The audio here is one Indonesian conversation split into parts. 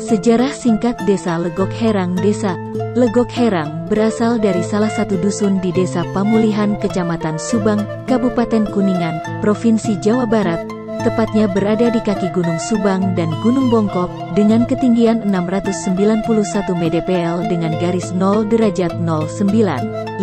Sejarah singkat Desa Legok Herang. Desa Legok Herang berasal dari salah satu dusun di Desa Pamulihan, Kecamatan Subang, Kabupaten Kuningan, Provinsi Jawa Barat, tepatnya berada di kaki Gunung Subang dan Gunung Bongkok, dengan ketinggian 691 mdpl dengan garis 0 derajat 09, 5725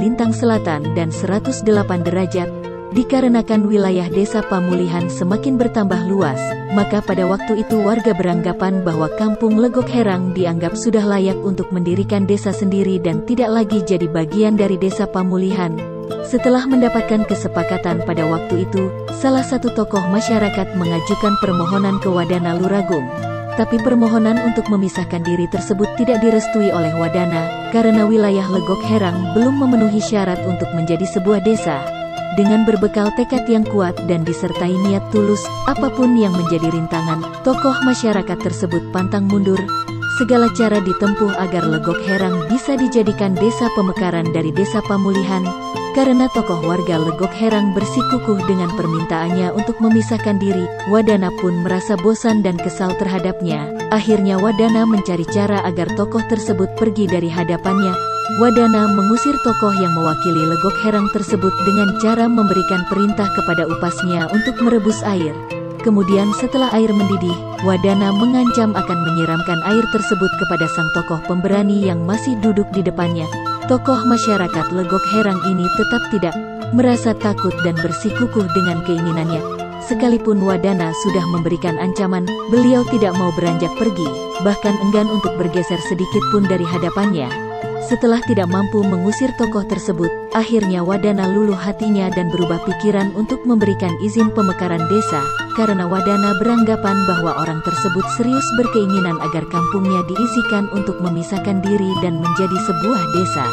lintang selatan dan 108 derajat. Dikarenakan wilayah Desa Pamulihan semakin bertambah luas, maka pada waktu itu warga beranggapan bahwa Kampung Legok Herang dianggap sudah layak untuk mendirikan desa sendiri dan tidak lagi jadi bagian dari Desa Pamulihan. Setelah mendapatkan kesepakatan pada waktu itu, salah satu tokoh masyarakat mengajukan permohonan ke Wadana Luragung. Tapi permohonan untuk memisahkan diri tersebut tidak direstui oleh Wadana, karena wilayah Legok Herang belum memenuhi syarat untuk menjadi sebuah desa. Dengan berbekal tekad yang kuat dan disertai niat tulus, apapun yang menjadi rintangan, tokoh masyarakat tersebut pantang mundur. Segala cara ditempuh agar Legok Herang bisa dijadikan desa pemekaran dari Desa Pamulihan. Karena tokoh warga Legok Herang bersikukuh dengan permintaannya untuk memisahkan diri, Wadana pun merasa bosan dan kesal terhadapnya. Akhirnya Wadana mencari cara agar tokoh tersebut pergi dari hadapannya. Wadana mengusir tokoh yang mewakili Legok Herang tersebut dengan cara memberikan perintah kepada upasnya untuk merebus air. Kemudian setelah air mendidih, Wadana mengancam akan menyiramkan air tersebut kepada sang tokoh pemberani yang masih duduk di depannya. Tokoh masyarakat Legok Herang ini tetap tidak merasa takut dan bersikukuh dengan keinginannya. Sekalipun Wadana sudah memberikan ancaman, beliau tidak mau beranjak pergi, bahkan enggan untuk bergeser sedikit pun dari hadapannya. Setelah tidak mampu mengusir tokoh tersebut, akhirnya Wadana luluh hatinya dan berubah pikiran untuk memberikan izin pemekaran desa, karena Wadana beranggapan bahwa orang tersebut serius berkeinginan agar kampungnya diisikan untuk memisahkan diri dan menjadi sebuah desa.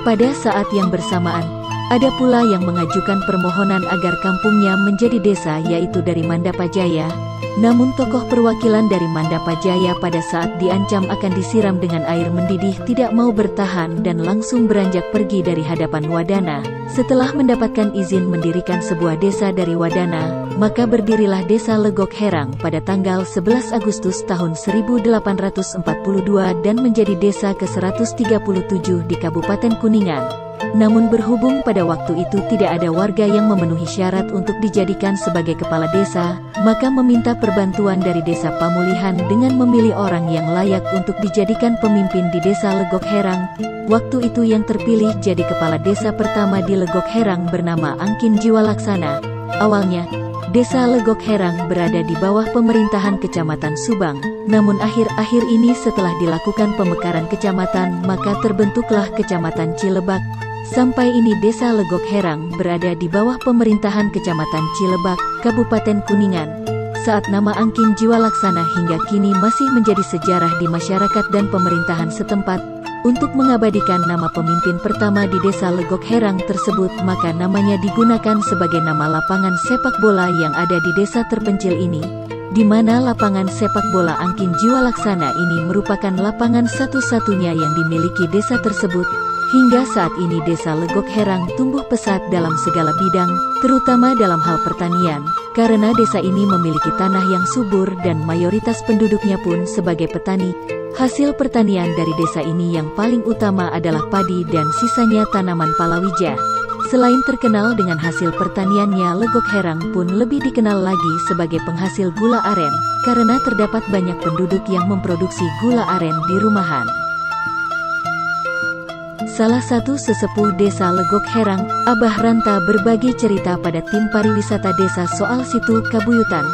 Pada saat yang bersamaan, ada pula yang mengajukan permohonan agar kampungnya menjadi desa, yaitu dari Mandapajaya. Namun tokoh perwakilan dari Mandapajaya pada saat diancam akan disiram dengan air mendidih tidak mau bertahan dan langsung beranjak pergi dari hadapan Wadana. Setelah mendapatkan izin mendirikan sebuah desa dari Wadana, maka berdirilah Desa Legok Herang pada tanggal 11 Agustus tahun 1842 dan menjadi desa ke-137 di Kabupaten Kuningan. Namun berhubung pada waktu itu tidak ada warga yang memenuhi syarat untuk dijadikan sebagai kepala desa, maka meminta perbantuan dari Desa Pamulihan dengan memilih orang yang layak untuk dijadikan pemimpin di Desa Legok Herang. Waktu itu yang terpilih jadi kepala desa pertama di Legok Herang bernama Angkin Jiwalaksana. Awalnya, Desa Legok Herang berada di bawah pemerintahan Kecamatan Subang. Namun akhir-akhir ini setelah dilakukan pemekaran kecamatan, maka terbentuklah Kecamatan Cilebak. Sampai ini Desa Legok Herang berada di bawah pemerintahan Kecamatan Cilebak, Kabupaten Kuningan. Saat nama Angkin Jiwalaksana hingga kini masih menjadi sejarah di masyarakat dan pemerintahan setempat. Untuk mengabadikan nama pemimpin pertama di Desa Legok Herang tersebut, maka namanya digunakan sebagai nama lapangan sepak bola yang ada di desa terpencil ini, di mana lapangan sepak bola Angkin Jiwalaksana ini merupakan lapangan satu-satunya yang dimiliki desa tersebut. Hingga saat ini Desa Legok Herang tumbuh pesat dalam segala bidang, terutama dalam hal pertanian, karena desa ini memiliki tanah yang subur dan mayoritas penduduknya pun sebagai petani. Hasil pertanian dari desa ini yang paling utama adalah padi dan sisanya tanaman palawija. Selain terkenal dengan hasil pertaniannya, Legok Herang pun lebih dikenal lagi sebagai penghasil gula aren, karena terdapat banyak penduduk yang memproduksi gula aren di rumahan. Salah satu sesepuh Desa Legok Herang, Abah Ranta, berbagi cerita pada tim pariwisata desa soal Situ Kabuyutan.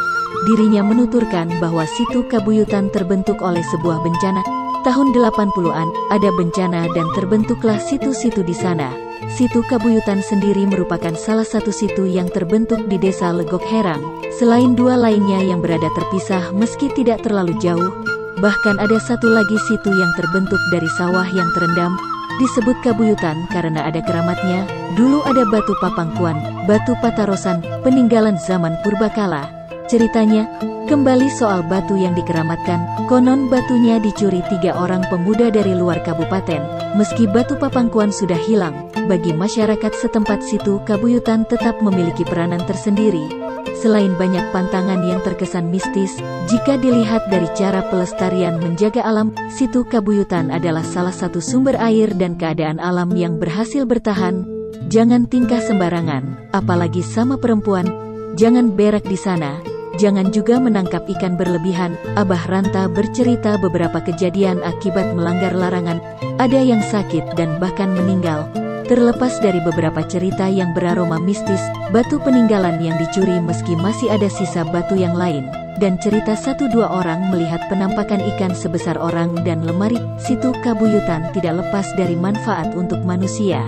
Dirinya menuturkan bahwa Situ Kabuyutan terbentuk oleh sebuah bencana. Tahun 80-an, ada bencana dan terbentuklah situ-situ di sana. Situ Kabuyutan sendiri merupakan salah satu situ yang terbentuk di Desa Legok Herang. Selain dua lainnya yang berada terpisah meski tidak terlalu jauh, bahkan ada satu lagi situ yang terbentuk dari sawah yang terendam. Disebut Kabuyutan karena ada keramatnya. Dulu ada batu papangkuan, batu patarosan, peninggalan zaman purbakala. Ceritanya, kembali soal batu yang dikeramatkan, konon batunya dicuri 3 orang pemuda dari luar kabupaten. Meski batu papangkuan sudah hilang, bagi masyarakat setempat Situ Kabuyutan tetap memiliki peranan tersendiri. Selain banyak pantangan yang terkesan mistis, jika dilihat dari cara pelestarian menjaga alam, Situ Kabuyutan adalah salah satu sumber air dan keadaan alam yang berhasil bertahan. Jangan tingkah sembarangan, apalagi sama perempuan. Jangan berak di sana. Jangan juga menangkap ikan berlebihan. Abah Ranta bercerita beberapa kejadian akibat melanggar larangan. Ada yang sakit dan bahkan meninggal. Terlepas dari beberapa cerita yang beraroma mistis, batu peninggalan yang dicuri meski masih ada sisa batu yang lain, dan cerita 1-2 orang melihat penampakan ikan sebesar orang dan lemari, Situ Kabuyutan tidak lepas dari manfaat untuk manusia.